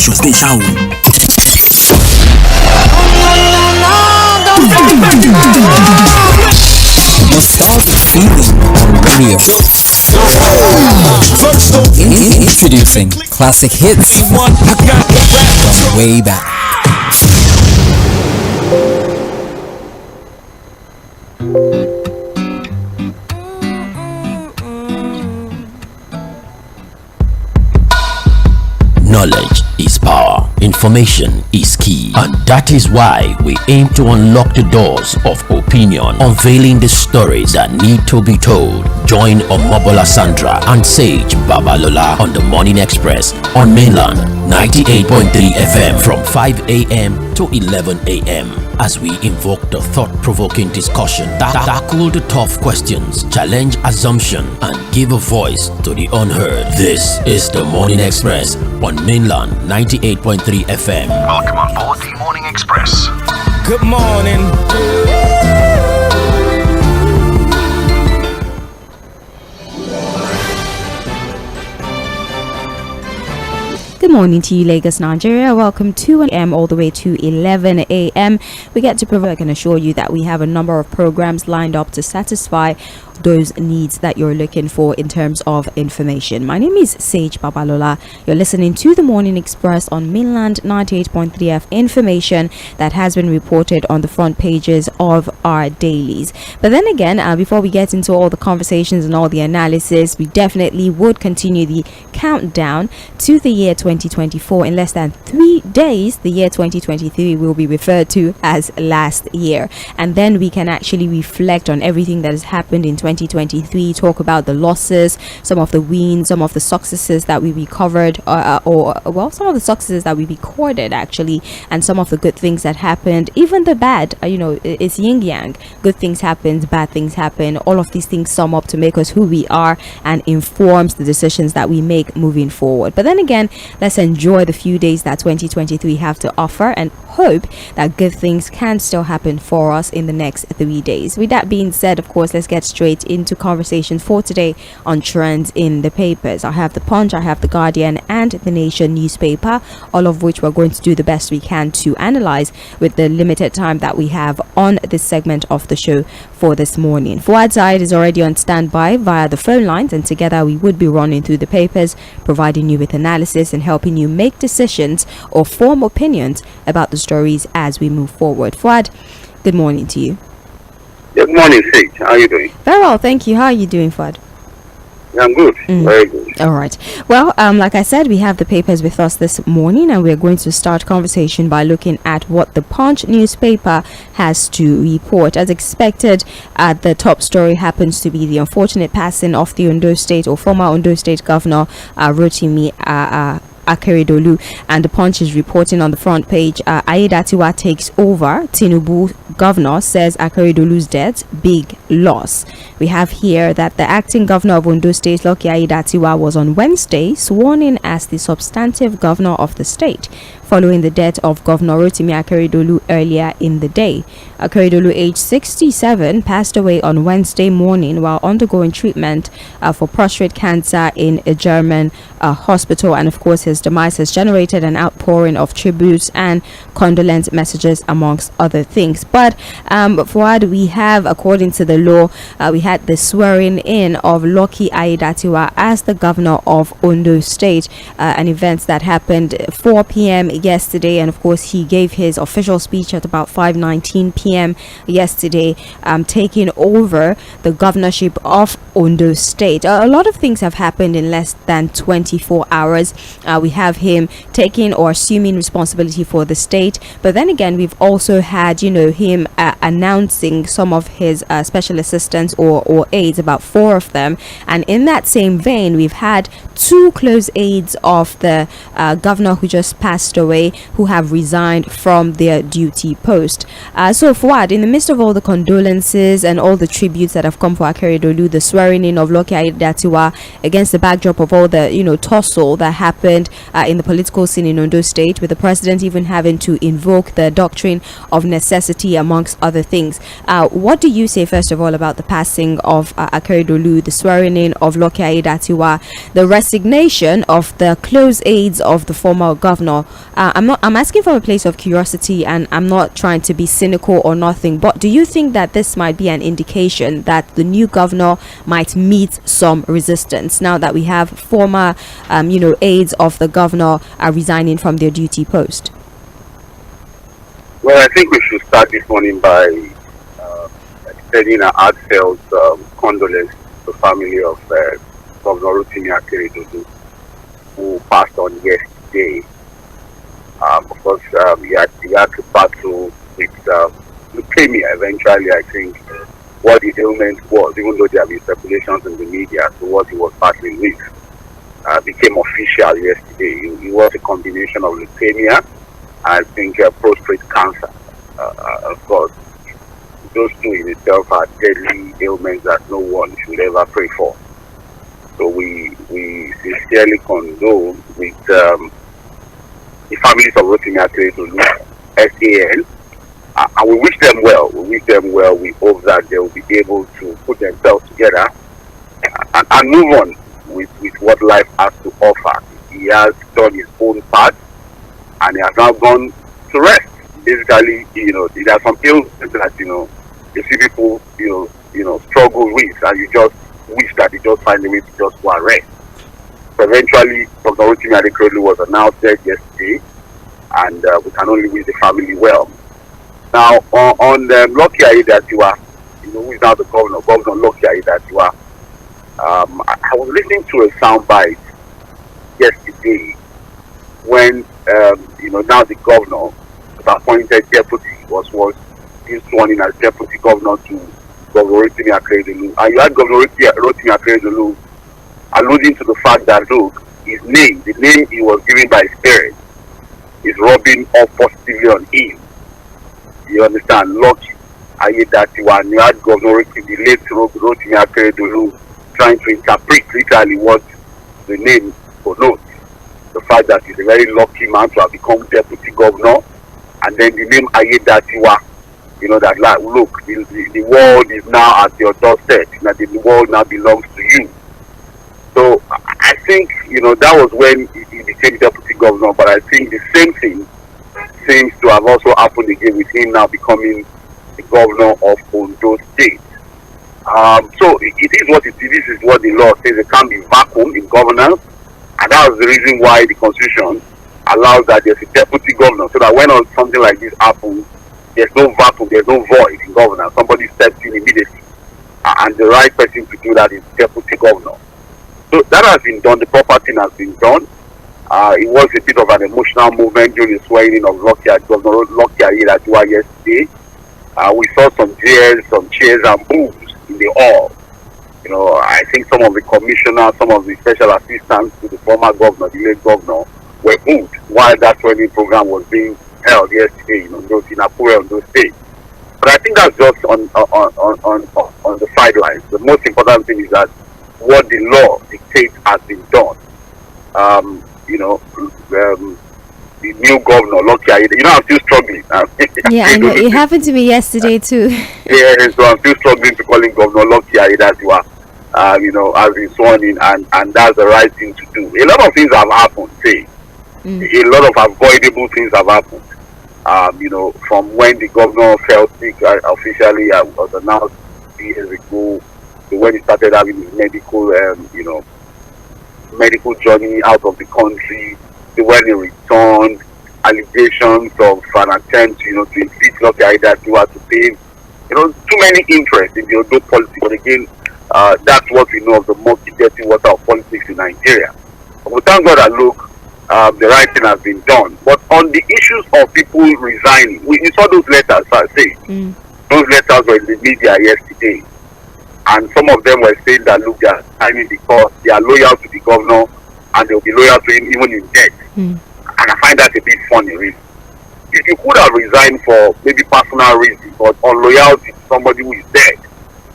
emotions dey shout. Nostalgic feeling on radio. Introducing classic hits from way back. Knowledge is power, information is key, and that is why we aim to unlock the doors of opinion, unveiling the stories that need to be told. Join Omobola Sandra and Sage Babalola on the Morning Express on Mainland 98.3 FM from 5 a.m. to 11 a.m. as we invoke the thought-provoking discussion, tackle the tough questions, challenge assumption, and give a voice to the unheard. This is the Morning Express on Mainland 98.3 FM. Welcome on board the Morning Express. Good morning. Good morning to you, Lagos, Nigeria. Welcome to 1 a.m. all the way to 11 a.m. We get to provide, I can assure you that we have a number of programs lined up to satisfy those needs that you're looking for in terms of information. My name is Sage Babalola. You're listening to the Morning Express on Mainland 98.3 F, information that has been reported on the front pages of our dailies. But then again, before we get into all the conversations and all the analysis, we definitely would continue the countdown to the year 2024. In less than 3 days, the year 2023 will be referred to as last year, and then we can actually reflect on everything that has happened in 2023, talk about the losses, some of the wins, some of the successes that we recovered, some of the successes that we recorded actually, and some of the good things that happened, even the bad. It's yin yang. Good things happen, bad things happen. All of these things sum up to make us who we are and informs the decisions that we make moving forward. But then again, let's enjoy the few days that 2023 have to offer and hope that good things can still happen for us in the next 3 days. With that being said, of course, let's get straight into conversation for today on trends in the papers. I have the Punch, I have the Guardian, and the Nation newspaper, all of which we're going to do the best we can to analyze with the limited time that we have on this segment of the show for this morning. Fuad Zaid is already on standby via the phone lines, and together we would be running through the papers, providing you with analysis and helping you make decisions or form opinions about the stories as we move forward. Fuad, good morning to you. Good morning, Sage. How are you doing? Very well, thank you. How are you doing, Fuad? I'm good. Very good. All right. Well, like I said, we have the papers with us this morning, and we're going to start conversation by looking at what the Punch newspaper has to report. As expected, the top story happens to be the unfortunate passing of the Ondo State or former Ondo State Governor Rotimi Akeredolu, and the Punch is reporting on the front page, Aiyedatiwa takes over, Tinubu governor says Akeredolu's death, big loss. We have here that the acting governor of Ondo State, Lucky Aiyedatiwa, was on Wednesday sworn in as the substantive governor of the state, following the death of Governor Rotimi Akeredolu earlier in the day. Akeredolu, aged 67, passed away on Wednesday morning while undergoing treatment for prostate cancer in a German hospital, and of course his demise has generated an outpouring of tributes and condolence messages amongst other things. But Fuad, we have, according to the law, we had the swearing in of Lucky Aiyedatiwa as the governor of Ondo State, an event that happened 4 p.m. yesterday, and of course he gave his official speech at about 5:19 p.m. yesterday, taking over the governorship of Ondo State. A lot of things have happened in less than 24 hours. We have him taking or assuming responsibility for the state, but then again we've also had him announcing some of his special assistants or aides, about 4 of them, and in that same vein we've had 2 close aides of the governor who just passed away, way, who have resigned from their duty post. So Fuad, in the midst of all the condolences and all the tributes that have come for Akeredolu, the swearing in of Lucky Aiyedatiwa, against the backdrop of all the tussle that happened in the political scene in Ondo State, with the president even having to invoke the doctrine of necessity amongst other things. What do you say first of all about the passing of Akeredolu, the swearing in of Lucky Aiyedatiwa, the resignation of the close aides of the former governor? I'm asking from a place of curiosity, and I'm not trying to be cynical or nothing, but do you think that this might be an indication that the new governor might meet some resistance now that we have former aides of the governor resigning from their duty post? Well, I think we should start this morning by extending our heartfelt condolence to the family of Governor Rotimi Akeredolu, who passed on yesterday. Of course, he had to battle with leukemia. Eventually, I think what the ailment was, even though there have been speculations in the media to what he was battling with, became official yesterday. It was a combination of leukemia, I think, prostate cancer. Of course, those two in itself are deadly ailments that no one should ever pray for. So we sincerely condole with the families of Rotimi Akeredolu, SAN, and we wish them well. We hope that they will be able to put themselves together and move on with what life has to offer. He has done his own part, and he has now gone to rest. Basically, there are some ills that you see people struggle with, and you just wish that they just find a way to just go and rest. So eventually, Dr. Rotimi Akeredolu was announced yesterday, and we can only wish the family well. Now, on Lucky Aiyedatiwa, who is now the Governor Lucky Aiyedatiwa, I was listening to a soundbite yesterday when now the governor was appointed deputy, was being sworn in as deputy governor to Governor Rotimi Akeredolu. And you had Governor Rotimi Akeredolu alluding to the fact that, look, his name, the name he was given by his parents, is rubbing off positively on him. You understand? Lucky Aiyedatiwa, and you had Governor the late Rotimi Akeredolu trying to interpret literally what the name connotes. The fact that he's a very lucky man to have become deputy governor, and then the name Aiyedatiwa, that like, look, the world is now at your doorstep, that the world now belongs to you. So I think, that was when he became deputy governor, but I think the same thing seems to have also happened again with him now becoming the governor of Ondo State. So it is what it is. This is what the law says. There can't be vacuum in governance, and that was the reason why the Constitution allows that there's a deputy governor, so that when something like this happens, there's no vacuum, there's no void in governance. Somebody steps in immediately, and the right person to do that is deputy governor. So that has been done. The proper thing has been done. It was a bit of an emotional movement during the swearing of Governor Lucky Aiyedatiwa yesterday. We saw some cheers and boos in the hall. I think some of the commissioners, some of the special assistants to the former governor, the late governor, were booed while that swearing program was being held yesterday in Akure, Ondo State. But I think that's just on the sidelines. The most important thing is that what the law dictates has been done. The new governor, Lucky Aiyedatiwa, I'm still struggling. Yeah, I know. It happened to me yesterday too. Yeah, so I'm still struggling to call him Governor Lucky Aiyedatiwa, has been sworn in, and that's the right thing to do. A lot of things have happened, a lot of avoidable things have happened. From when the governor fell sick officially, was announced 3 years ago, to when he started having his medical journey out of the country, to when he returned, allegations of an attempt, to impeach Lucky Aiyedatiwa, to pay, too many interests in the Ondo politics. But again, that's what we know of the murky, dirty water of politics in Nigeria. But we thank God that, look, the right thing has been done. But on the issues of people resigning, we saw those letters, those letters were in the media yesterday. And some of them were saying that, look, they are signing because they are loyal to the governor and they will be loyal to him even in death. And I find that a bit funny, really. If you could have resigned for maybe personal reasons or loyalty to somebody who is dead,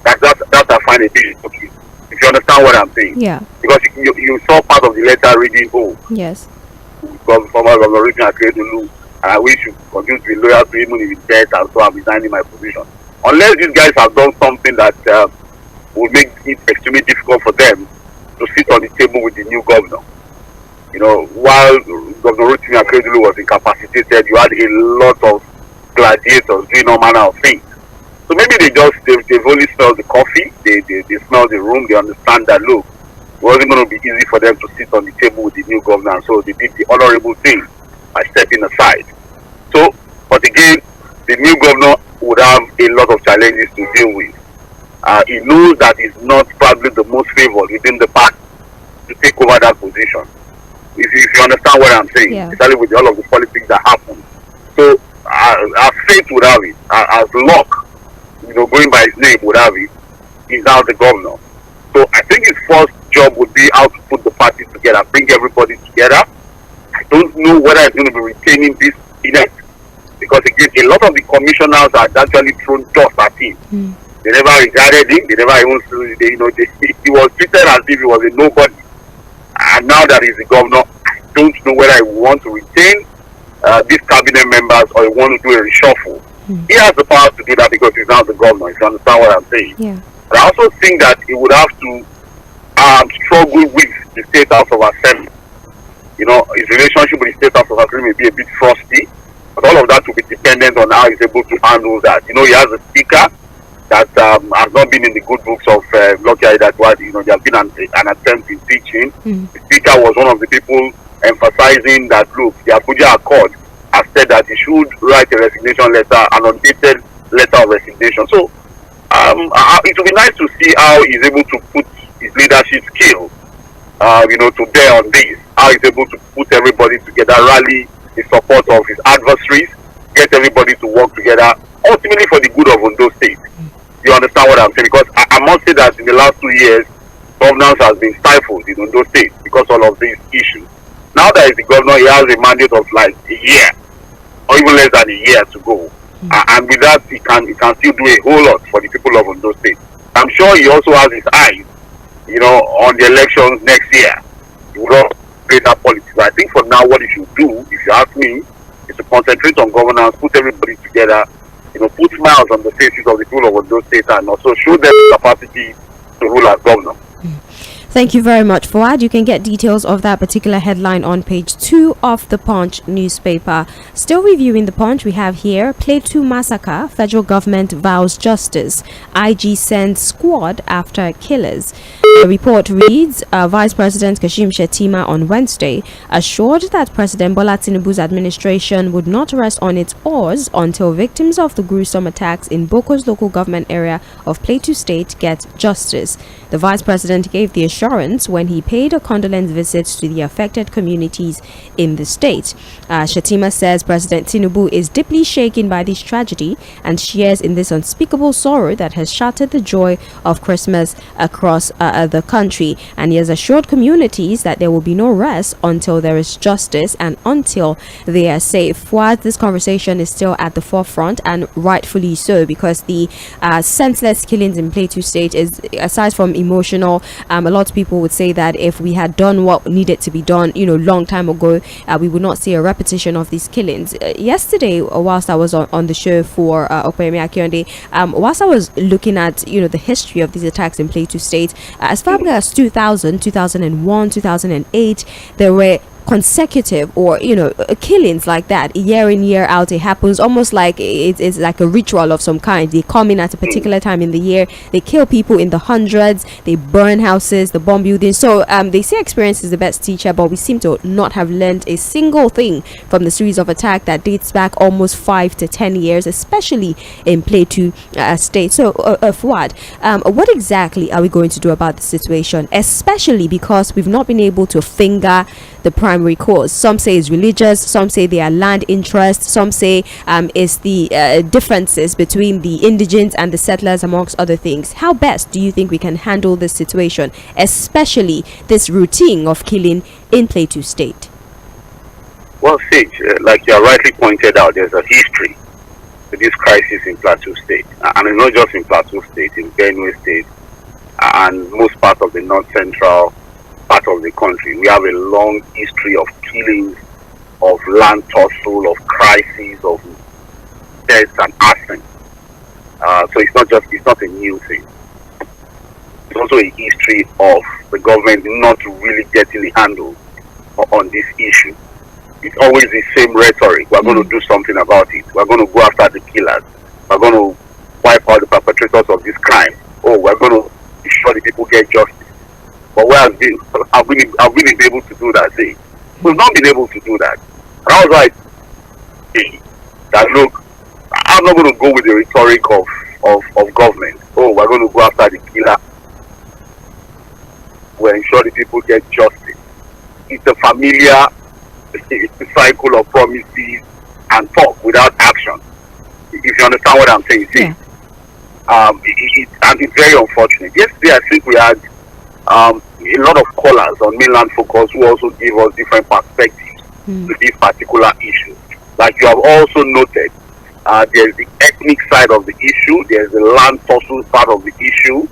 that I find a bit okay. If you understand what I'm saying. Yeah. Because you saw part of the letter reading, Yes. Former Governor Ikeredolu, and I wish you continue to be loyal to him even if he's dead, and so I'm resigning my position. Unless these guys have done something that will make it extremely difficult for them to sit on the table with the new governor. You know, while Governor Ikeredolu was incapacitated, you had a lot of gladiators doing all manner of things. So maybe they've only smelled the coffee, they smell the room, they understand that, look, it wasn't going to be easy for them to sit on the table with the new governor, so they did the honorable thing by stepping aside. So, but again, the new governor would have a lot of challenges to deal with. He knows that he's not probably the most favored within the party to take over that position. If you understand what I'm saying, especially with all of the politics that happen. So, as fate would have it, as luck, going by his name would have it, he's now the governor. So I think his first job would be how to put the party together, bring everybody together. I don't know whether he's going to be retaining this elect, because again, a lot of the commissioners are actually thrown dust at him. They never regarded him. They never even, he was treated as if he was a nobody. And now that he's the governor, I don't know whether he wants to retain these cabinet members or he wants to do a reshuffle. He has the power to do that because he's now the governor, if you understand what I'm saying. Yeah. But I also think that he would have to struggle with the State House of Assembly. His relationship with the State House of Assembly may be a bit frosty, but all of that will be dependent on how he's able to handle that. He has a speaker that has not been in the good books of Lucky that there has been an attempt in teaching. The speaker was one of the people emphasizing that, look, the Abuja Accord has said that he should write a resignation letter, an updated letter of resignation. So it will be nice to see how he's able to put his leadership skills, to bear on this. How he's able to put everybody together, rally the support of his adversaries, get everybody to work together, ultimately for the good of Ondo State. You understand what I'm saying? Because I must say that in the last 2 years, governance has been stifled in Ondo State because of all of these issues. Now that he's the governor, he has a mandate of like a year, or even less than a year to go. And with that, he can still do a whole lot for the people of Ondo State. I'm sure he also has his eyes, on the elections next year. He will not create that politics. But I think for now, what he should do, if you ask me, is to concentrate on governance, put everybody together, put smiles on the faces of the people of Ondo State, and also show them the capacity to rule as governor. Thank you very much, Fuad. You can get details of that particular headline on page 2 of the Punch newspaper. Still reviewing the Punch, we have here, Plateau massacre, federal government vows justice. IG sends squad after killers. The report reads, Vice President Kashim Shettima on Wednesday assured that President Bola Tinubu's administration would not rest on its oars until victims of the gruesome attacks in Boko's local government area of Plateau State get justice. The Vice President gave the assurance when he paid a condolence visit to the affected communities in the state. Shettima says President Tinubu is deeply shaken by this tragedy and shares in this unspeakable sorrow that has shattered the joy of Christmas across the country, and he has assured communities that there will be no rest until there is justice and until they are safe. While this conversation is still at the forefront, and rightfully so, because the senseless killings in Plateau State is, aside from emotional, a lot of people would say that if we had done what needed to be done, long time ago, we would not see a repetition of these killings. Yesterday, whilst I was on the show for Opeyemi Akionde, whilst I was looking at the history of these attacks in Plateau State, as far back as 2000, 2001, 2008, there were consecutive or killings like that year in year out. It happens almost like it's like a ritual of some kind. They come in at a particular time in the year, they kill people in the hundreds, they burn houses, the bomb buildings. So they say experience is the best teacher, but we seem to not have learned a single thing from the series of attack that dates back almost 5 to 10 years, especially in Plateau State. So Fuad, what exactly are we going to do about the situation, especially because we've not been able to finger the primary cause? Some say it's religious, some say they are land interests, some say it's the differences between the indigents and the settlers, amongst other things. How best do you think we can handle this situation, especially this routine of killing in Plateau State? Well, Sage, like you rightly pointed out, there's a history to this crisis in Plateau State. And it's not just in Plateau State, in Benue State, and most parts of the north-central part of the country. We have a long history of killings, of land tussle, of crises, of deaths and accidents. So it's not a new thing. It's also a history of the government not really getting a handle on this issue. It's always the same rhetoric. We're going to do something about it. We're going to go after the killers. We're going to wipe out the perpetrators of this crime. Oh, we're going to ensure the people get justice. But where have we been able to do that? See, we've not been able to do that. And I was like, hey, that look, I'm not going to go with the rhetoric of government. Oh, we're going to go after the killer. We'll ensure the people get justice. It's a familiar cycle of promises and talk without action. If you understand what I'm saying, see. Yeah. And it's very unfortunate. Yesterday, I think we had a lot of callers on Mainland Focus who also gave us different perspectives to this particular issue. Like you have also noted, there's the ethnic side of the issue, there's the land tussle side of the issue,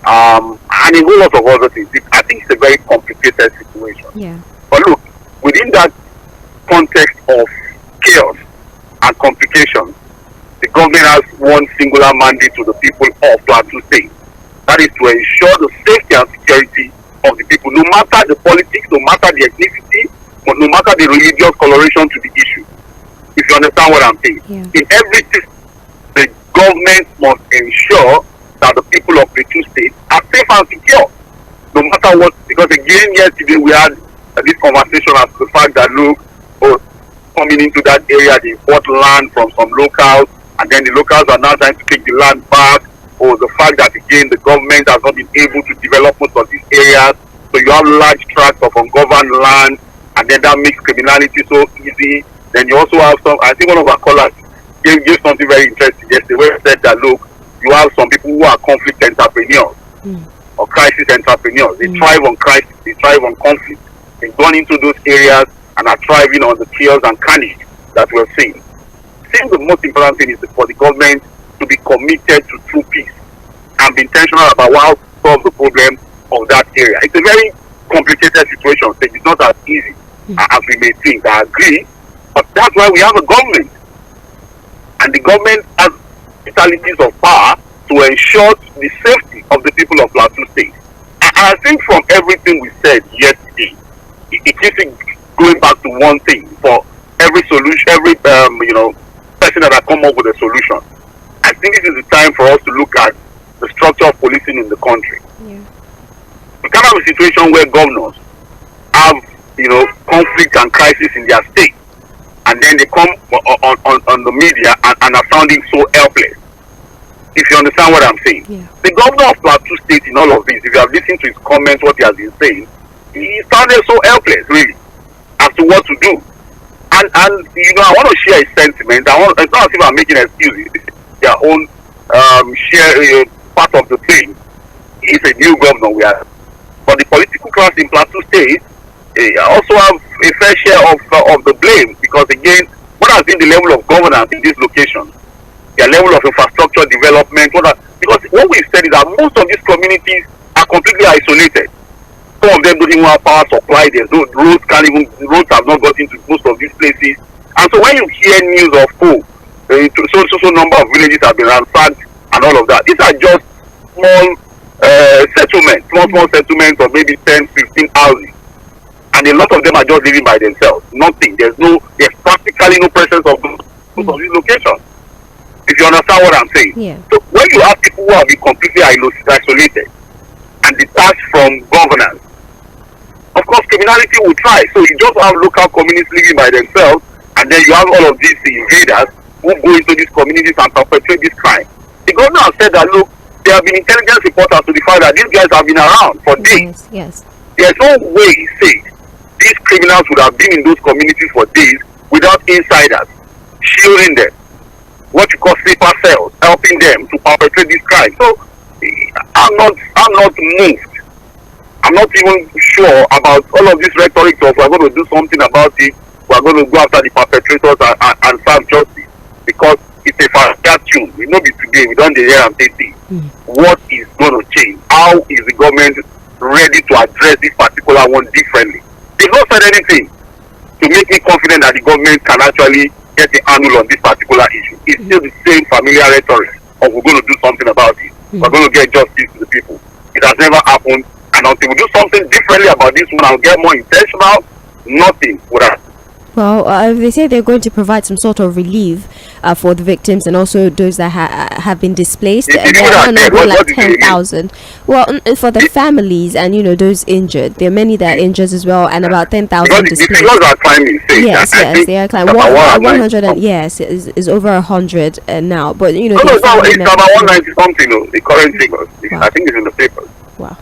and a whole lot of other things. I think it's a very complicated situation. Yeah. But look, within that context of chaos and complications, the government has one singular mandate to the people of Plateau State. That is to ensure the safety and security of the people, no matter the politics, no matter the ethnicity, no matter the religious coloration to the issue. If you understand what I'm saying. Yeah. In everything, the government must ensure that the people of Plateau State are safe and secure, no matter what. Because again, yesterday we had this conversation as to the fact that look, coming into that area, they bought land from some locals, and then the locals are now trying to take the land back. Or the fact that again the government has not been able to develop most of these areas, so you have large tracts of ungoverned land, and then that makes criminality so easy. Then you also have some. I think one of our callers gave something very interesting yesterday, where he said that look, you have some people who are conflict entrepreneurs or crisis entrepreneurs. They thrive on crisis, they thrive on conflict. They've gone into those areas and are thriving on the chaos and carnage that we're seeing. I think the most important thing is for the government to be committed to true peace and be intentional about how to solve the problem of that area. It's a very complicated situation. So it's not as easy as we may think. I agree, but that's why we have a government, and the government has vitalities of power to ensure the safety of the people of Plateau State. And I think from everything we said yesterday, it keeps going back to one thing for every solution, every person that has come up with a solution. I think this is the time for us to look at the structure of policing in the country. Yeah. We can't have a situation where governors have, conflict and crisis in their state, and then they come on the media and are sounding so helpless. If you understand what I'm saying. Yeah. The governor of Plateau State in all of this, if you have listened to his comments, what he has been saying, he sounded so helpless, really, as to what to do. And I want to share his sentiment. It's not as if I'm making excuses. Their own share part of the thing. He's a new governor we have, but the political class in Plateau State also have a fair share of the blame, because again, what has been the level of governance in this location, their level of infrastructure development, because what we've said is that most of these communities are completely isolated. Some of them don't even have power supply. There's no roads, roads have not got into most of these places. And so when you hear news of so number of villages have been ransacked and all of that, these are just small small settlements of maybe 10, 15 houses. And a lot of them are just living by themselves. Nothing. There's practically no presence of most of these locations. If you understand what I'm saying. Yeah. So when you have people who have been completely isolated and detached from governance, of course criminality will thrive. So you just have local communities living by themselves, and then you have all of these invaders who go into these communities and perpetrate this crime. The governor has said that, look, there have been intelligence reporters to the fact that these guys have been around for days. Yes. There's no way, he said, these criminals would have been in those communities for days without insiders shielding them, what you call sleeper cells, helping them to perpetrate this crime. So I'm not moved. I'm not even sure about all of this rhetoric of we're going to do something about it. we are going to go after the perpetrators and serve justice, because it's a fast tune. We know be today, we don't hear and say, what is going to change? How is the government ready to address this particular one differently? They've not said anything to make me confident that the government can actually get a handle on this particular issue. It's still the same familiar rhetoric of we're going to do something about it. We're going to get justice to the people. It has never happened, and until we do something differently about this one and get more intentional, nothing would happen. Well, they say they're going to provide some sort of relief for the victims and also those that have been displaced. There are like 10,000. Well, for the families and those injured, there are many that are injured as well, and about 10,000 displaced. The figures are climbing. Yes, they are climbing. 100 and yes, is over 100 now. But no, it's about 190 something. The current figures, wow. I think it's in the papers. Wow,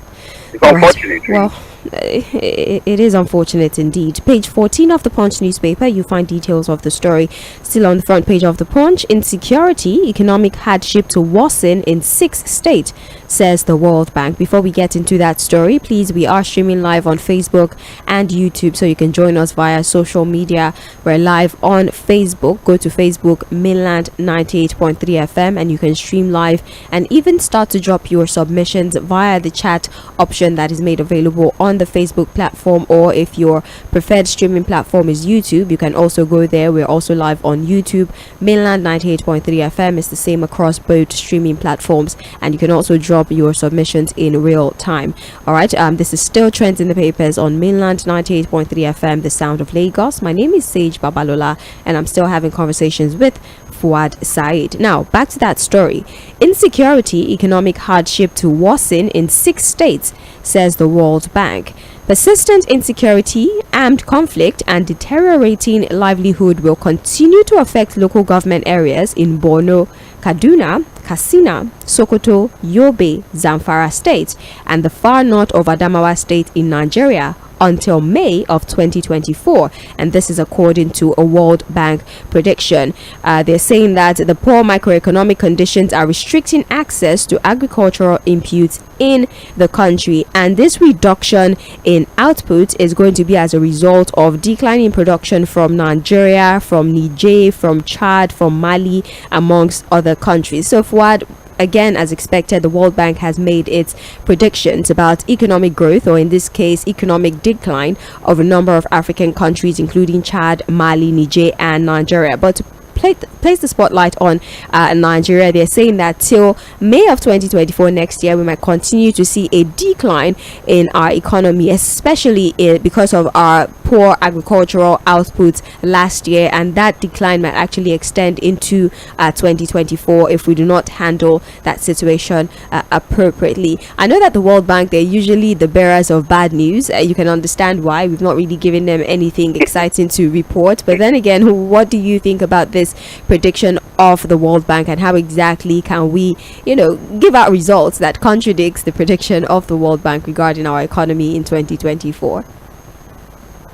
it's unfortunate. Well, it is unfortunate indeed. Page 14 of the Punch newspaper, you find details of the story. Still on the front page of the Punch, insecurity, economic hardship to worsen in 6 states, says the World Bank. Before we get into that story, please, we are streaming live on Facebook and YouTube, so you can join us via social media. We're live on Facebook. Go to Facebook, Mainland 98.3 FM, and you can stream live and even start to drop your submissions via the chat option that is made available on the Facebook platform, or if your preferred streaming platform is YouTube, you can also go there. We're also live on YouTube. Mainland 98.3 FM is the same across both streaming platforms, and you can also drop your submissions in real time. All right, this is still trends in the papers on Mainland 98.3 FM, the sound of Lagos. My name is Sage Babalola, and I'm still having conversations with Fuad Said. Now, back to that story. Insecurity, economic hardship to worsen in 6 states, says the World Bank. Persistent insecurity, armed conflict, and deteriorating livelihood will continue to affect local government areas in Borno, Kaduna, Katsina, Sokoto, Yobe, Zamfara states, and the far north of Adamawa state in Nigeria until May of 2024, and this is according to a World Bank prediction. They're saying that the poor macroeconomic conditions are restricting access to agricultural inputs in the country, and this reduction in output is going to be as a result of declining production from Nigeria, from Niger, from Chad, from Mali, amongst other countries. So Fuad, again, as expected, the World Bank has made its predictions about economic growth, or in this case, economic decline of a number of African countries, including Chad, Mali, Niger, and Nigeria. But to place the spotlight on Nigeria, they're saying that till May of 2024 next year, we might continue to see a decline in our economy, especially because of our poor agricultural output last year, and that decline might actually extend into 2024 if we do not handle that situation appropriately. I know that the World Bank, they're usually the bearers of bad news. You can understand why. We've not really given them anything exciting to report, but then again, what do you think about this prediction of the World Bank, and how exactly can we give out results that contradicts the prediction of the World Bank regarding our economy in 2024?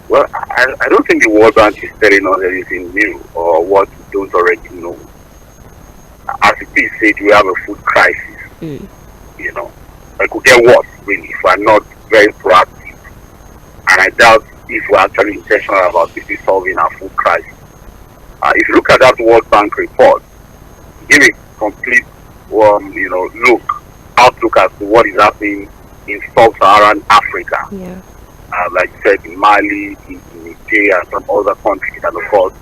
Well, I don't think the World Bank is telling us anything new or what we don't already know. As it is said, we have a food crisis. It could get worse, really, if we're not very proactive. And I doubt if we're actually intentional about really solving our food crisis. If you look at that World Bank report, give a complete, outlook as to what is happening in sub-Saharan Africa. Yeah. Like you said, in Mali, in Nigeria, and some other countries, and of course,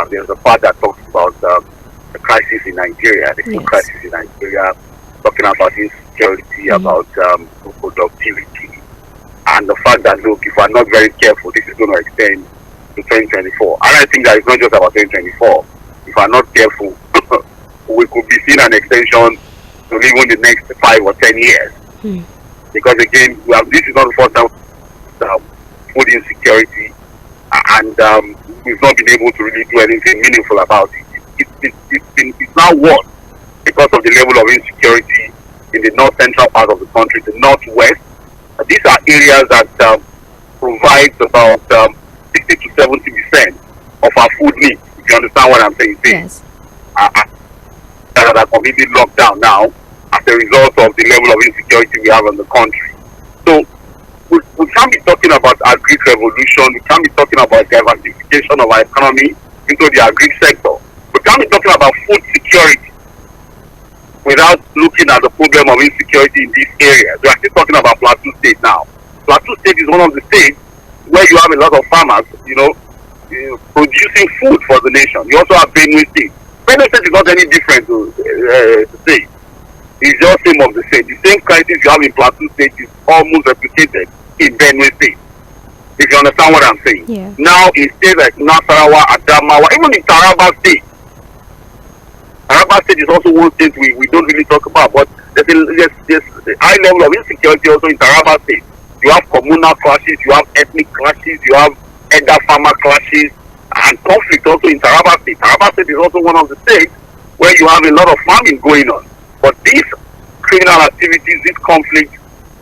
there's a part that talks about the crisis in Nigeria, the food crisis in Nigeria, talking about insecurity, about productivity, and the fact that, look, if we're not very careful, this is going to extend to 2024. And I think that it's not just about 2024. If we're not careful, we could be seeing an extension to even the next 5 or 10 years. Because again, this is not the first time food insecurity, and we've not been able to really do anything meaningful about it. It's now worse because of the level of insecurity in the north central part of the country, the northwest. These are areas that provide about 60 to 70% of our food needs, if you understand what I'm saying. Yes. That are completely locked down now as a result of the level of insecurity we have in the country. So we we can't be talking about agri revolution. We can't be talking about diversification of our economy into the agri sector. We can't be talking about food security without looking at the problem of insecurity in these areas. We are still talking about Plateau State now. Plateau State is one of the states where you have a lot of farmers, producing food for the nation. You also have Benue State. Benue State is not any different to say. It's just same of the same. The same crisis you have in Plateau State is almost replicated in Benue State. If you understand what I'm saying. Yeah. Now in states like Nasarawa, Adamawa, even in Taraba State. Taraba State is also one state we don't really talk about, but there's a high level of insecurity also in Taraba State. You have communal clashes, you have ethnic clashes, you have elder farmer clashes, and conflict also in Taraba State. Taraba State is also one of the states where you have a lot of farming going on. But these criminal activities, this conflict,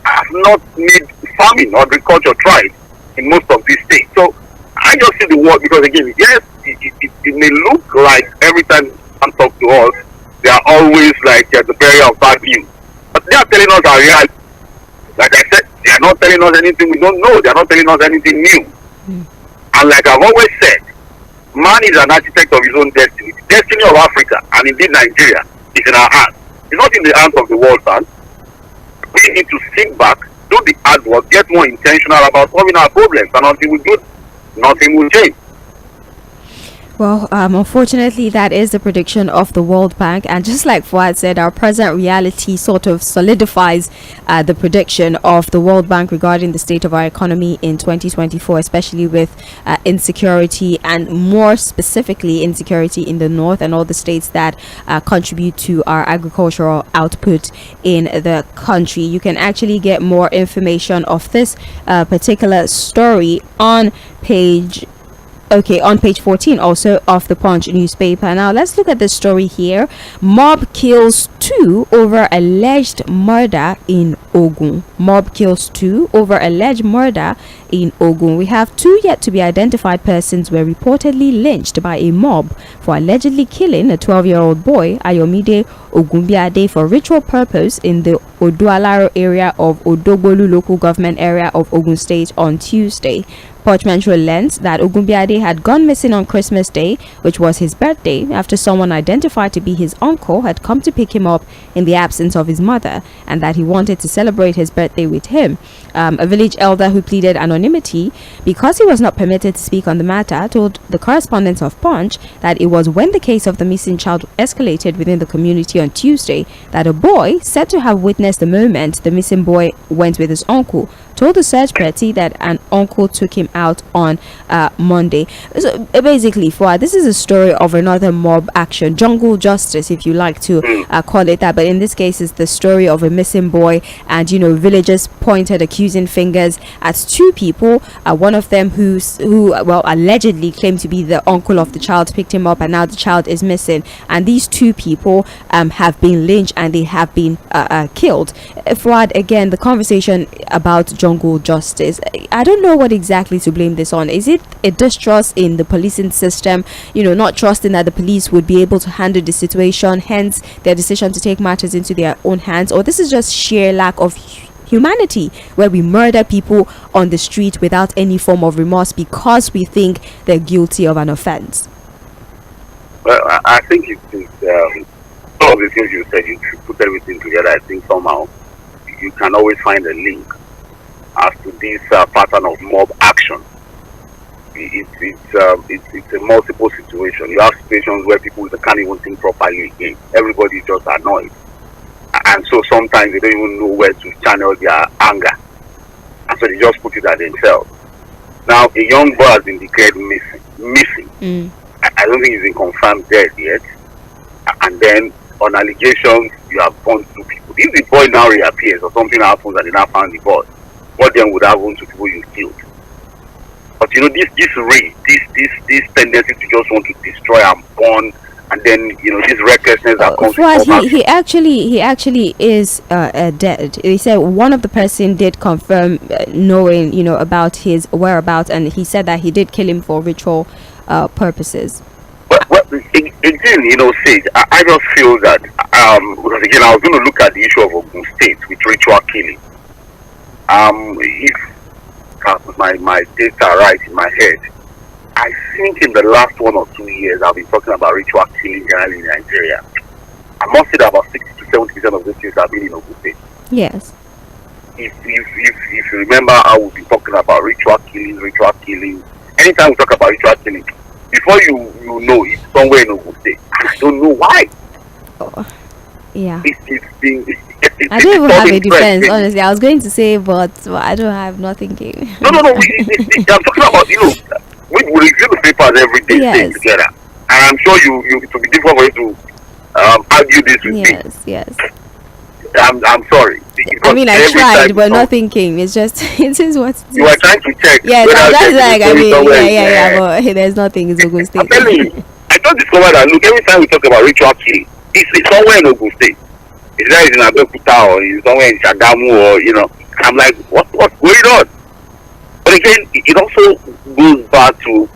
have not made farming or agriculture thrive in most of these states. So I just see the word because again, yes, it may look like every time someone talks to us, they are always like the bearer of bad news. But they are telling us our reality. Like I said, they are not telling us anything we don't know. They are not telling us anything new. And like I've always said, man is an architect of his own destiny. The destiny of Africa, and indeed Nigeria, is in our hands. It's not in the hands of the World Bank. We need to sit back, do the hard work, get more intentional about solving our problems, and until we do, nothing will change. Well, unfortunately, that is the prediction of the World Bank. And just like Fuad said, our present reality sort of solidifies the prediction of the World Bank regarding the state of our economy in 2024, especially with insecurity, and more specifically insecurity in the north and all the states that contribute to our agricultural output in the country. You can actually get more information of this particular story on page 14 also of the Punch newspaper. Now let's look at the story here. Mob kills 2 over alleged murder in Ogun. Mob kills 2 over alleged murder in Ogun. We have 2 yet to be identified persons were reportedly lynched by a mob for allegedly killing a 12-year-old boy, Ayomide Ogunbiade, for ritual purpose in the Odualaro area of Odogbolu local government area of Ogun State on Tuesday. Punch Metro learned that Ogunbiade had gone missing on Christmas Day, which was his birthday, after someone identified to be his uncle had come to pick him up in the absence of his mother, and that he wanted to celebrate his birthday with him. A village elder who pleaded anonymity because he was not permitted to speak on the matter told the correspondents of Punch that it was when the case of the missing child escalated within the community on Tuesday that a boy said to have witnessed the moment the missing boy went with his uncle told the search party that an uncle took him out on Monday. So basically, this is a story of another mob action, jungle justice, if you like to call it that. But in this case, it's the story of a missing boy, and villagers pointed accusing fingers at 2 people. One of them who allegedly claimed to be the uncle of the child picked him up, and now the child is missing. And these 2 people have been lynched and they have been killed. Fuad, again, the conversation about jungle justice, I don't know what exactly to blame this on. Is it a distrust in the policing system, not trusting that the police would be able to handle the situation, hence their decision to take matters into their own hands? Or this is just sheer lack of humanity, where we murder people on the street without any form of remorse because we think they're guilty of an offense? Well, I think it's all of the things you said, you put everything together. I think somehow you can always find a link as to this pattern of mob action. It's a multiple situation. You have situations where people can't even think properly again. Everybody is just annoyed, and so sometimes they don't even know where to channel their anger, and so they just put it at themselves. Now a young boy has been declared missing. I don't think he's been confirmed dead yet, and then on allegations you have found 2 people. If the boy now reappears or something happens and they now found the boy, what then would happen to people you killed? But this rage, this tendency to just want to destroy and burn, and then this recklessness that comes from he actually is dead. He said one of the person did confirm knowing about his whereabouts, and he said that he did kill him for ritual purposes. Well, again, Sage, I just feel that because again I was going to look at the issue of Ogun State with ritual killing. If my data right in my head, I think in the last 1 or 2 years, I've been talking about ritual killing generally in Nigeria. I must say that about 60 to 70% of these things have been in Ogun State. Yes. If you remember, I will be talking about ritual killing. Anytime we talk about ritual killing, before you know, it's somewhere in Ogun State. I don't know why. Oh, yeah. I don't even have a defense, honestly. I was going to say, but I don't have nothing. No. I'm talking about, we review the papers every day, yes. together. And I'm sure it will be difficult for you to argue this with me. Yes. I'm sorry. I mean, I tried, but nothing came. It's just, it is what it is. You were trying to check. Yes, that's like, I mean, yeah, but there's nothing in Ogun State. I'm telling you, I just discovered that, look, every time we talk about ritual killing, it's somewhere in Ogun State. It's either in Abeokuta or it's somewhere in Shagamu or, I'm like, what's going on? But again, it also goes back to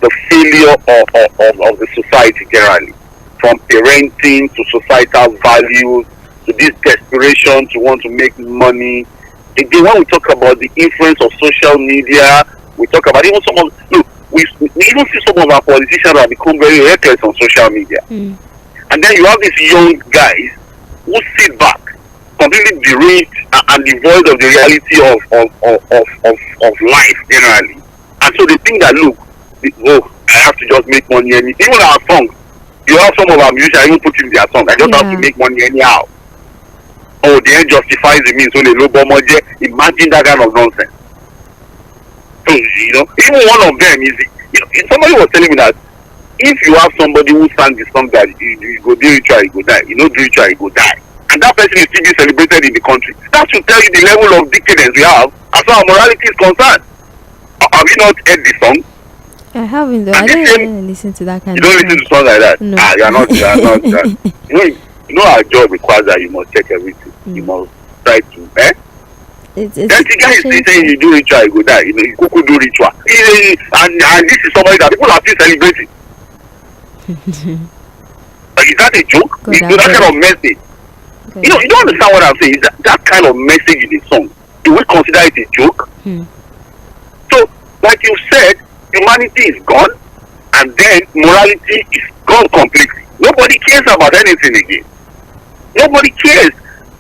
the failure of the society generally, from parenting to societal values to this desperation to want to make money. Again, when we talk about the influence of social media, we talk about even some of, look, we even see some of our politicians that become very reckless on social media. And then you have these young guys who sit back, completely deranged and devoid of the reality of life generally. And so they think that, look, I have to just make money. Even our songs, you have some of our musicians even put in their song, I just have to make money anyhow. Oh, the end justifies the means. So they low bomb. Imagine that kind of nonsense. So, even one of them is, somebody was telling me that if you have somebody who sang the song that you go do ritual, you go die. You know, do ritual, you go die. And that person is still being celebrated in the country. That should tell you the level of decadence we have as far as morality is concerned. Have you not heard the song? I haven't though. I don't listen to that kind of song. You don't listen to songs like that? No. You are not. You know our job requires that you must check everything. You must try to, It's the guy is still saying you do ritual, you go die. You could do ritual. And this is somebody that people are still celebrating. Like, is that a joke? That kind of message. You don't understand what I'm saying. Is that kind of message in the song, do we consider it a joke? So, like you said, humanity is gone, and then morality is gone completely. Nobody cares about anything again. Nobody cares.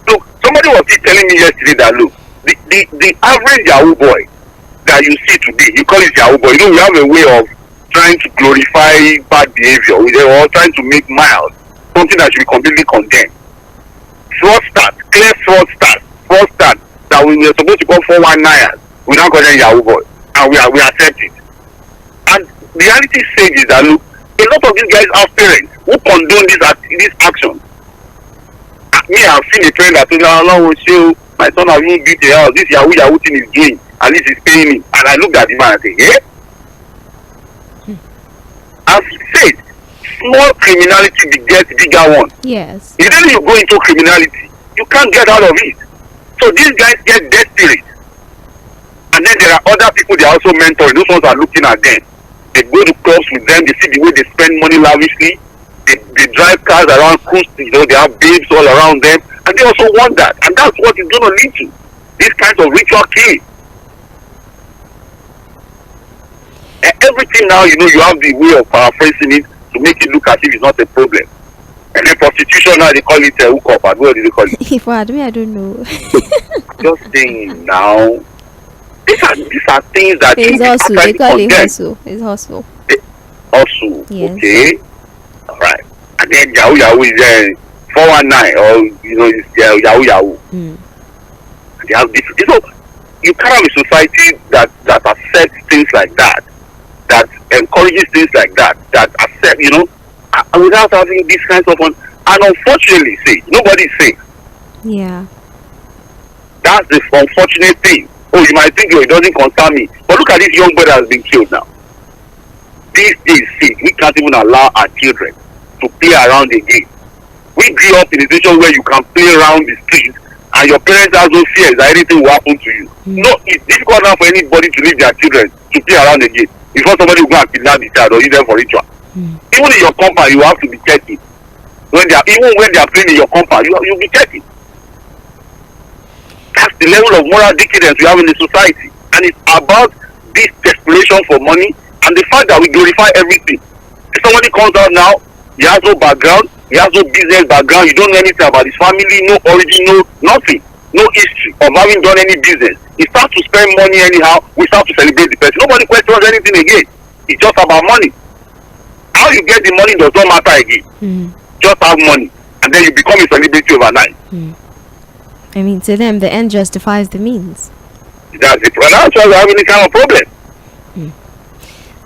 Look, somebody was telling me yesterday that, look, the average Yahoo boy that you see today, you call it Yahoo boy. We have a way of trying to glorify bad behavior. Or trying to make mild something that should be completely condemned. Clear fraudsters that we were supposed to call 419ers. We now call them Yahoo boy, and we accept it. And the reality says is that, look, a lot of these guys have parents who condone this action. Me, I've seen a trend that says, my son has even built a house. This Yahoo thing is doing, at least he's paying me. And I looked at the man and said, I've said, small criminality begets bigger one. Yes. Immediately you go into criminality, you can't get out of it. So these guys get desperate. And then there are other people they are also mentoring. Those ones are looking at them. They go to clubs with them. They see the way they spend money lavishly. They drive cars around, cruise. They have babes all around them. And they also want that. And that's what it's going to lead to. This kind of ritual killing. Everything now, you have the way of paraphrasing it to make it look as if it's not a problem. And then prostitution now, they call it hookup. What do they call it? If I admit, I don't know. Just saying now. These are things that it's also they call it hustle. It's hustle. Hustle. Yes. Okay. All right. And then Yahoo is 419 or it's Yahoo. They have this. You can't have a society that accepts things like that encourages things like that accept, without having these kinds of and unfortunately, nobody's safe. Yeah. That's the unfortunate thing. Oh, you might think it doesn't concern me, but look at this young boy that has been killed now. These days, we can't even allow our children to play around again. We grew up in a situation where you can play around the streets and your parents have no fears that anything will happen to you. No, it's difficult now for anybody to leave their children to play around again before somebody will go and kidnap the child or use them for ritual. Even in your compound, you have to be checking. Even when they are playing in your compound, you'll be checking. That's the level of moral decadence we have in the society. and it's about this desperation for money and the fact that we glorify everything. If somebody comes out now, he has no background, he has no business background, you don't know anything about his family, no origin, no nothing, no history of having done any business. He starts to spend money anyhow, we start to celebrate the person. Nobody questions anything again. It's just about money. How you get the money does not matter again. Just have money, and then you become a celebrity overnight. I mean, to them, the end justifies the means. That's it. Well, that's why we have any kind of problem.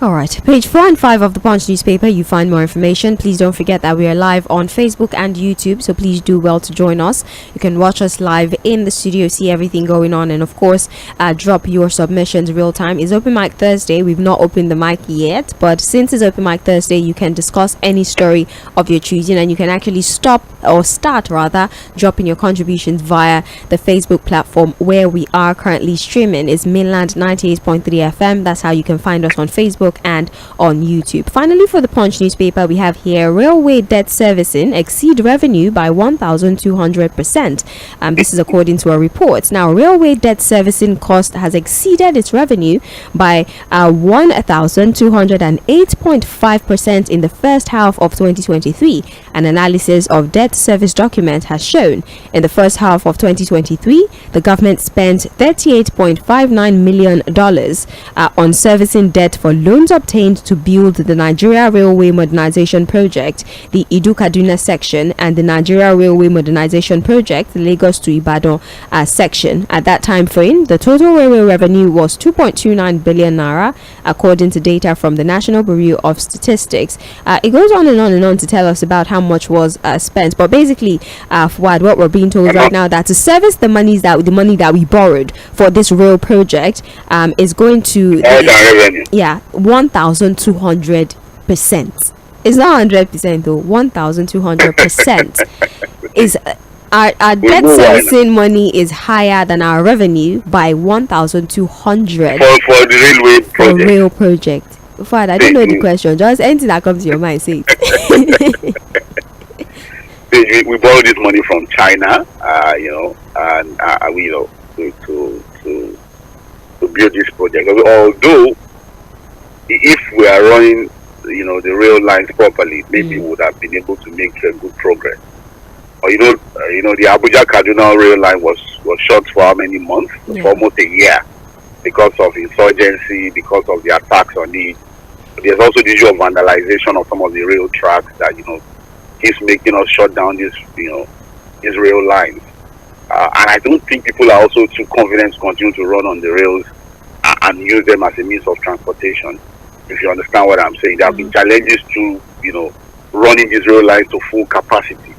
All right, page 4 and 5 of the Punch newspaper, you find more information. Please don't forget that we are live on Facebook and YouTube, so please do well to join us. You can watch us live in the studio, see everything going on, and of course, drop your submissions real time. It's Open Mic Thursday. We've not opened the mic yet, but since it's Open Mic Thursday, you can discuss any story of your choosing, and you can actually start dropping your contributions via the Facebook platform where we are currently streaming. Is Mainland 98.3 FM. That's how you can find us on Facebook and on YouTube. Finally, for the Punch newspaper, we have here railway debt servicing exceed revenue by 1,200%. This is according to a report. Now, railway debt servicing cost has exceeded its revenue by 1,208.5% in the first half of 2023. An analysis of debt service document has shown in the first half of 2023, the government spent $38.59 million on servicing debt for loans obtained to build the Nigeria Railway Modernization Project, the Idu-Kaduna section, and the Nigeria Railway Modernization Project, the Lagos to Ibadan section. At that time frame, the total railway revenue was 2.29 billion naira, according to data from the National Bureau of Statistics. It goes on and on and on to tell us about how much was spent, but basically, what we're being told right now, that to service the money that we borrowed for this rail project is going to 1,200%. It's not 100% though. 1,200% is our debt servicing money is higher than our revenue by 1,200 for the railway project. For rail project. Father, I don't know the question. Just anything that comes to your mind, say it. We borrowed this money from China, and to build this project. Although, if we are running, the rail lines properly, maybe we would have been able to make good progress. Or the Abuja Kaduna rail line was shut for how many months? For almost a year, because of insurgency, because of the attacks on it. There's also the issue of vandalization of some of the rail tracks that keeps making us shut down these rail lines. And I don't think people are also too confident to continue to run on the rails and use them as a means of transportation. If you understand what I'm saying, there have been challenges to running these rail lines to full capacity.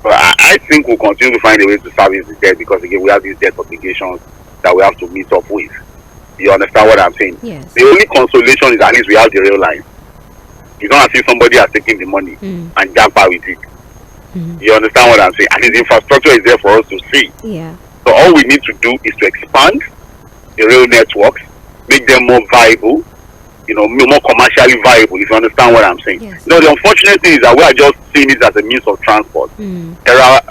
But I think we'll continue to find a way to service the debt, because again we have these debt obligations that we have to meet up with. You understand what I'm saying? Yes. The only consolation is at least we have the rail line. You don't see somebody has taken the money and jump out with it. You understand what I'm saying? And the infrastructure is there for us to see. Yeah. So all we need to do is to expand the rail networks, make them more viable, more commercially viable, if you understand what I'm saying. Yes. The unfortunate thing is that we are just seeing it as a means of transport. There are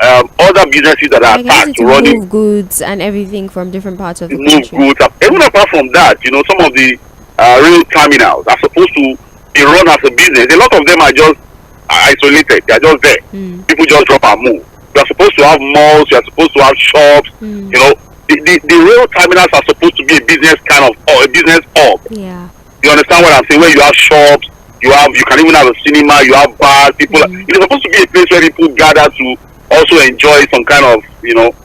other businesses that are attached to running, move goods and everything from different parts of the move country. goods. Even apart from that, some of the rail terminals are supposed to be run as a business. A lot of them are just isolated. They are just there. People just drop and move. You are supposed to have malls. You are supposed to have shops. The rail terminals are supposed to be a business hub. Yeah. You understand what I'm saying? Where you have shops, you can even have a cinema, you have bars. People, it's supposed to be a place where people gather to also enjoy some kind of, you have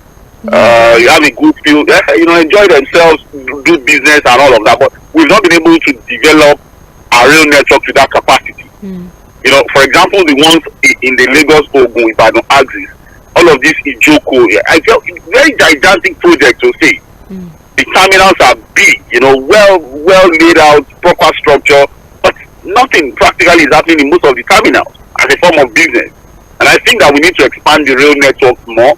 a good feel, enjoy themselves, do business and all of that. But we've not been able to develop our rail network to that capacity. For example, the ones in the Lagos Ogun Ibadan axis, all of this Ijoko, I felt very gigantic project to say. The terminals are big, well laid out, proper structure, but nothing practically is happening in most of the terminals as a form of business. And I think that we need to expand the rail networks more,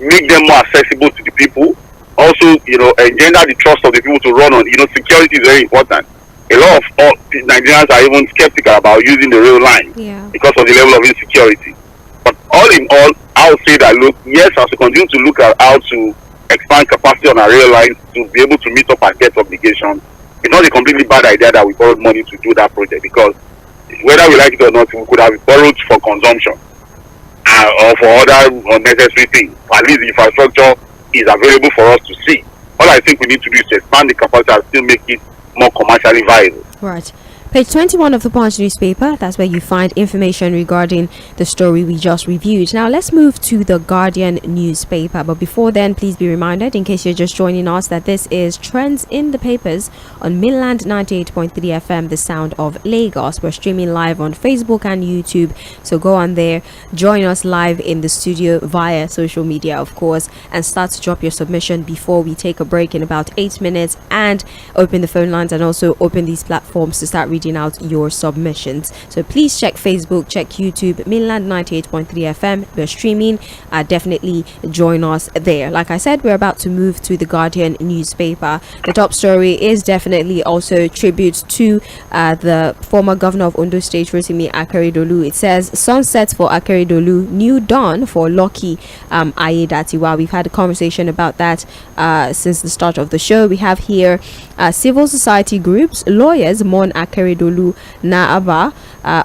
make them more accessible to the people. Also, engender the trust of the people to run on. Security is very important. A lot of Nigerians are even skeptical about using the rail line because of the level of insecurity. But all in all, I would say that yes, as we continue to look at how to expand capacity on our rail lines to be able to meet up our debt obligations. It's not a completely bad idea that we borrowed money to do that project, because whether we like it or not, we could have borrowed for consumption or for other unnecessary things. At least the infrastructure is available for us to see. All I think we need to do is to expand the capacity and still make it more commercially viable. Right. Page 21 of the Punch newspaper, that's where you find information regarding the story we just reviewed. Now let's move to the Guardian newspaper. But before then, please be reminded, in case you're just joining us, that this is Trends in the Papers on Mainland 98.3 FM, the sound of Lagos. We're streaming live on Facebook and YouTube. So go on there, join us live in the studio via social media, of course, and start to drop your submission before we take a break in about 8 minutes and open the phone lines and also open these platforms to start reading out your submissions. So please check Facebook, check YouTube, Mainland 98.3 FM. We're streaming. Definitely join us there. Like I said, we're about to move to the Guardian newspaper. The top story is definitely also tribute to the former governor of Ondo State, Rotimi Akeredolu. It says, sunset for Akeredolu, new dawn for Lucky Aiyedatiwa. We've had a conversation about that since the start of the show. We have here civil society groups, lawyers mourn Akeredolu Naaba.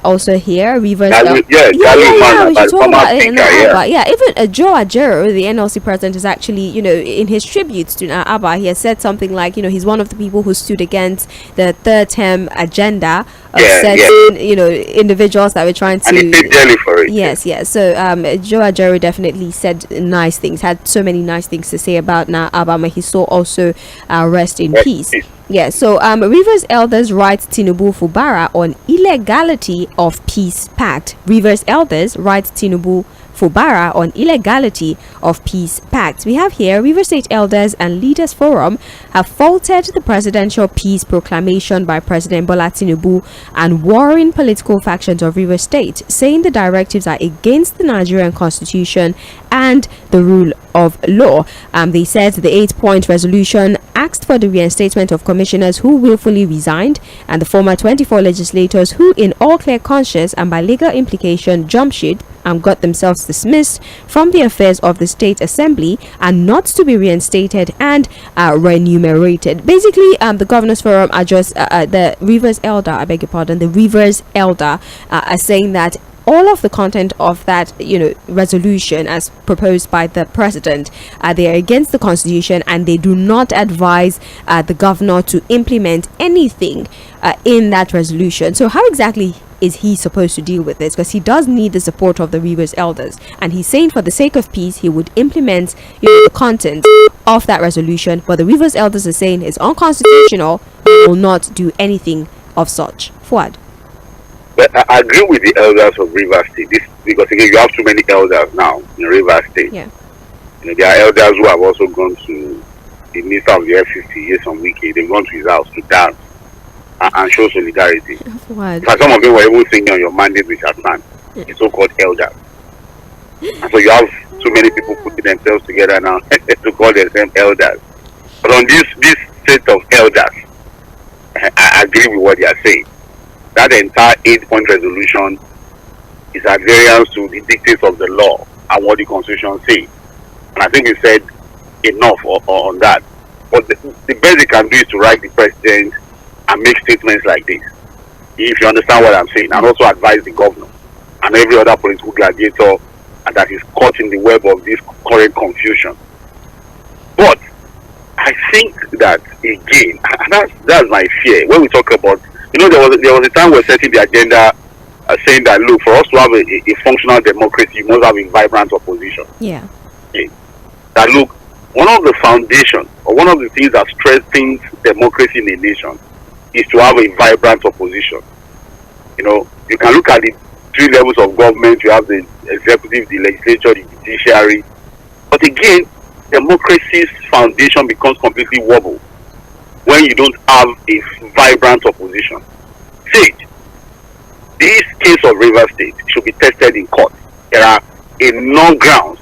Also here, Rivers. We should talk about it. Even Joe Ajero, the NLC president, is actually, in his tributes to Naaba, he has said something like, he's one of the people who stood against the third term agenda of certain, individuals that were trying to. And he paid dearly for it. Yes. So Joe Ajero definitely said nice things, had so many nice things to say about Naaba. He saw also rest in peace. Yeah, so Rivers elders write Tinubu Fubara on illegality of peace pact. Rivers elders write Tinubu Fubara on illegality of peace pact. We have here Rivers State Elders and Leaders Forum have faulted the presidential peace proclamation by President Bola Tinubu and warring political factions of Rivers State, saying the directives are against the Nigerian constitution and the rule of law. They said the 8-point resolution asked for the reinstatement of commissioners who willfully resigned and the former 24 legislators who, in all clear conscience and by legal implication, jumped ship and got themselves dismissed from the affairs of the State Assembly and not to be reinstated and remunerated. Basically, the Governors Forum are just the Rivers Elder, the Rivers Elder are saying that all of the content of that resolution as proposed by the president, they are against the constitution and they do not advise the governor to implement anything in that resolution. So how exactly is he supposed to deal with this? Because he does need the support of the Rivers elders, and he's saying for the sake of peace he would implement the content of that resolution, but the Rivers elders are saying it's unconstitutional and will not do anything of such. Fuad. But I agree with the elders of Rivers State, because again you have too many elders now in Rivers State. Yeah. There are elders who have also gone to the minister of the F50 years on weekend. They've gone to his house to dance and show solidarity. What? Some of them were even singing on your mandate with your man, the so-called elders. And so you have too many people putting themselves together now to call themselves elders. But on this set of elders, I agree with what they are saying. That entire 8-point resolution is at variance to the dictates of the law and what the Constitution says. And I think we said enough on that. But the best they can do is to write the president and make statements like this, if you understand what I'm saying, and also advise the governor and every other political gladiator that is caught in the web of this current confusion. But I think that again, and that's my fear when we talk about, there was a time we're setting the agenda saying that, look, for us to have a functional democracy, you must have a vibrant opposition. Yeah. Okay. That, look, one of the foundations or one of the things that strengthens democracy in a nation is to have a vibrant opposition. You can look at the 3 levels of government. You have the executive, the legislature, the judiciary. But again, democracy's foundation becomes completely wobbled when you don't have a vibrant opposition. Sage, this case of Rivers State should be tested in court. There are enough grounds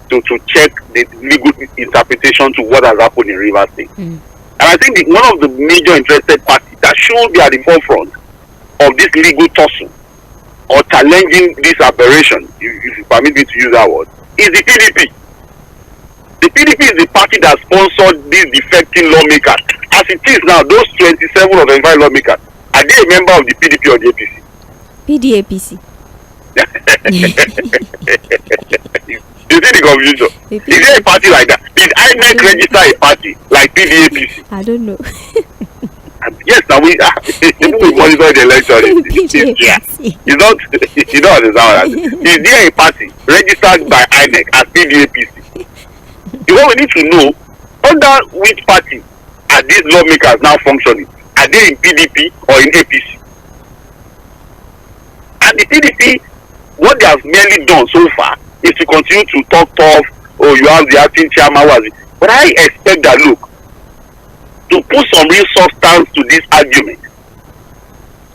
to check the legal interpretation to what has happened in Rivers State. And I think one of the major interested parties that should be at the forefront of this legal tussle or challenging this aberration, if you permit me to use that word, is the PDP. The PDP is the party that sponsored these defecting lawmakers. As it is now, those 27 or 25 lawmakers, are they a member of the PDP or the APC? PDAPC. You see the confusion? Is there a party like that? Did INEC register a party like PDAPC? I don't know. Yes, now we monitor the election. Yeah. You don't understand that. Is there a party registered by INEC as PDAPC? What we need to know, under which party are these lawmakers now functioning? Are they in PDP or in APC? And the PDP, what they have merely done so far is to continue to talk tough. Oh, you have the acting chairman. But I expect that, look, to put some real substance to this argument,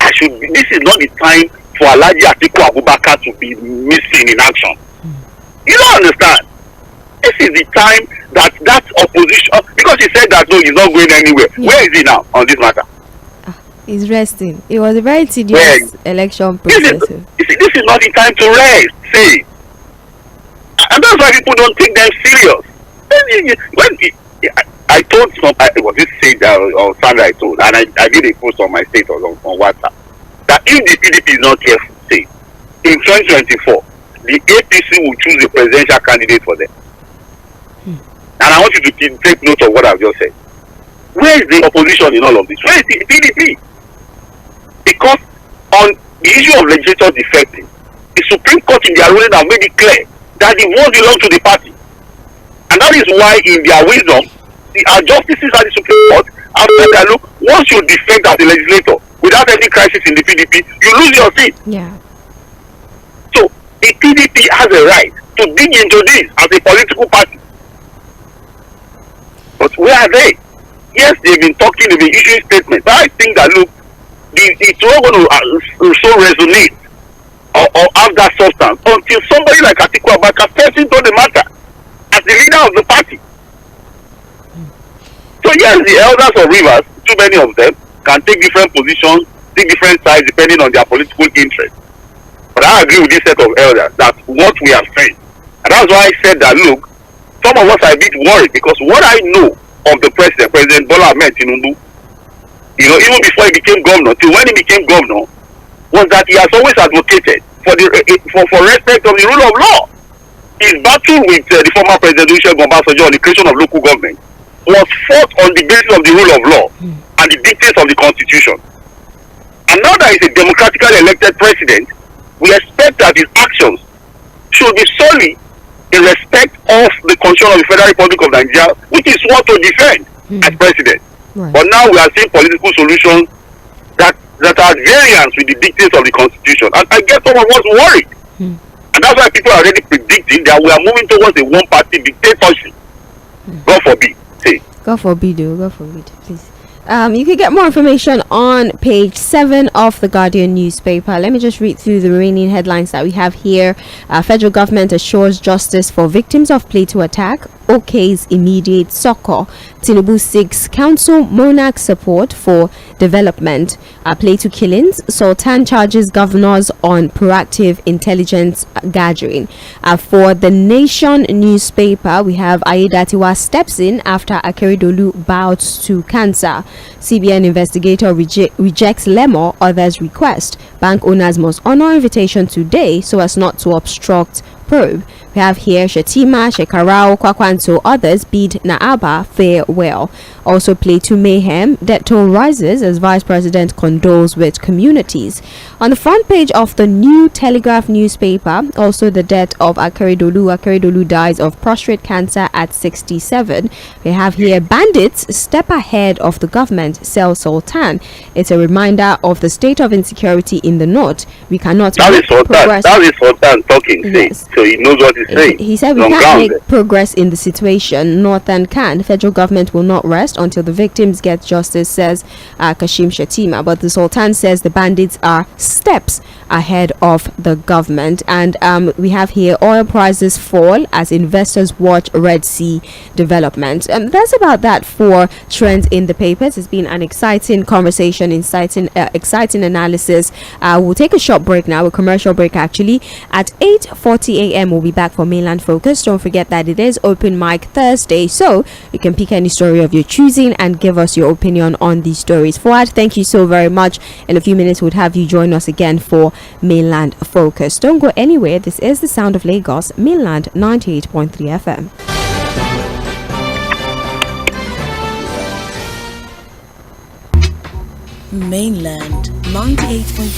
this is not the time for Alhaji Atiku Abubakar to be missing in action. You don't understand. This is the time that opposition, because he said that no, he's not going anywhere. Yeah. Where is he now on this matter? He's resting. It was a very tedious election process. This is not the time to rest. See, and that's why people don't take them serious. I told was this said or Sandra I told, and I did a post on my status on WhatsApp, that if the PDP is not careful, say, in 2024, the APC will choose a presidential candidate for them. And I want you to take note of what I've just said. Where is the opposition in all of this? Where is the PDP? Because on the issue of legislature defecting, the Supreme Court in their ruling have made it clear that the vote belongs to the party. And that is why in their wisdom, our justices at the Supreme Court have said that, look, once you defect as a legislator without any crisis in the PDP, you lose your seat. Yeah. So the PDP has a right to dig into this as a political party. But where are they? Yes, they've been talking, they've been issuing statements. But I think that, look, it's not going to so resonate or have that substance until somebody like Atiku Abubakar steps into the matter as the leader of the party. So yes, the elders of Rivers, too many of them, can take different positions, take different sides depending on their political interest. But I agree with this set of elders that what we have said. And that's why I said that, look, some of us are a bit worried because what I know of the President Bola Ahmed Tinubu, even before he became governor, till when he became governor, was that he has always advocated for respect of the rule of law. His battle with the former President Olusegun Obasanjo on the creation of local government was fought on the basis of the rule of law and the dictates of the Constitution. And now that he's a democratically elected president, we expect that his actions should be solely in respect of the Constitution of the Federal Republic of Nigeria, which is what to defend as president. Right. But now we are seeing political solutions that are at variance with the dictates of the Constitution. And I guess some of us worried. And that's why people are already predicting that we are moving towards a one-party dictatorship. God forbid. Say. God forbid, God forbid, please. You can get more information on page 7 of the Guardian newspaper. Let me just read through the remaining headlines that we have here. Federal government assures justice for victims of Plateau attack. OK's immediate succor. Tinubu seeks council monarch support for development. Plateau killings. Sultan charges governors on proactive intelligence gathering. For the Nation newspaper, we have Aiyedatiwa steps in after Akeredolu bows to cancer. CBN investigator rejects Lemo, others request. Bank owners must honor invitation today so as not to obstruct probe. We have here Shetima, Shekarao, Kwakwanto, others bid Naaba farewell. Also Plateau mayhem, debt toll rises as Vice President condoles with communities. On the front page of the New Telegraph newspaper, also the death of Akeredolu. Akeredolu dies of prostate cancer at 67. We have here bandits step ahead of the government, sell Sultan. It's a reminder of the state of insecurity in the north. We cannot make progress. That is Sultan talking. Yes. So he knows what he's saying. He said we can't make progress in the situation. Northern can. Federal government will not rest until the victims get justice, says Kashim Shetima. But the Sultan says the bandits are steps ahead of the government. And we have here oil prices fall as investors watch Red Sea development. That's about that for trends in the papers. It's been an exciting conversation, exciting analysis. We'll take a short break now, a commercial break actually. At 8:48 a.m. we'll be back for Mainland Focus. Don't forget that it is Open Mic Thursday, so you can pick any story of your choosing and give us your opinion on these stories. Fuad, thank you so very much. In a few minutes, we'll have you join us again for Mainland Focus. Don't go anywhere. This is the sound of Lagos, Mainland 98.3 FM. Mainland 98.3